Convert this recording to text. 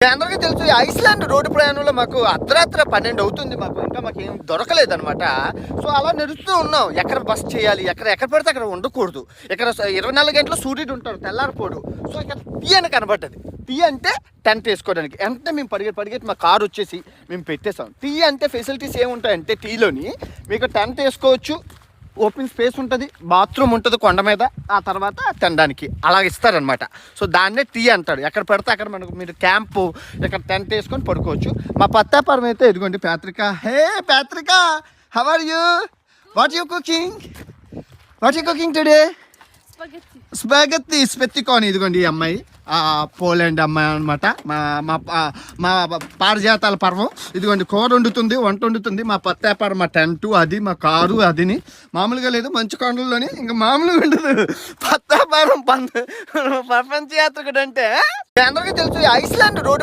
అందరికీ తెలుసు ఈ ఐస్లాండ్ రోడ్డు ప్రయాణంలో మాకు అర్ధరాత్రి 12 అవుతుంది. మాకు ఏం దొరకలేదు అనమాట. సో అలా నడుస్తూ ఉన్నాం. ఎక్కడ బస్ చేయాలి, ఎక్కడ పడితే అక్కడ ఉండకూడదు. ఇక్కడ 24 గంటలు సూర్యుడు ఉంటాడు, తెల్లారిపోడు. సో ఇక్కడ టీ అని కనబడ్డది. టీ అంటే టెంట్ వేసుకోవడానికి. అంటే మేము పరిగెట్టి మా కారు వచ్చేసి మేము పెట్టేసాం. టీ అంటే ఫెసిలిటీస్ ఏముంటాయంటే టీలోని మీకు టెంట్ వేసుకోవచ్చు, ఓపెన్ స్పేస్ ఉంటుంది, బాత్రూమ్ ఉంటుంది కొండ మీద, ఆ తర్వాత తినడానికి అలా ఇస్తారనమాట. సో దాన్నే టీ అంటాడు. ఎక్కడ పడితే అక్కడ మీరు క్యాంపు ఇక్కడ టెంట్ వేసుకొని పడుకోవచ్చు. మా పత్తాపురం అయితే ఇదిగోండి ప్యాత్రిక. హే ప్యాత్రిక, how are you? What you cooking today? Spaghetti స్పెత్తికోని. ఇదిగోండి ఈ అమ్మాయి పోలాండ్ అమ్మాయి అనమాట. మా పారిజాతాల పర్వం. ఇదిగోండి కూర వండుతుంది, వంట వండుతుంది. మా పత్తాపారం, మా టెంటు అది, మా కారు అదిని మామూలుగా లేదు, మంచు కొండల్లోని ఇంకా మామూలుగా ఉండదు. పత్తాపారం ప్రపంచ యాత్రికుడు అంటే అందరికీ తెలుసు ఈ ఐస్లాండ్ రోడ్డు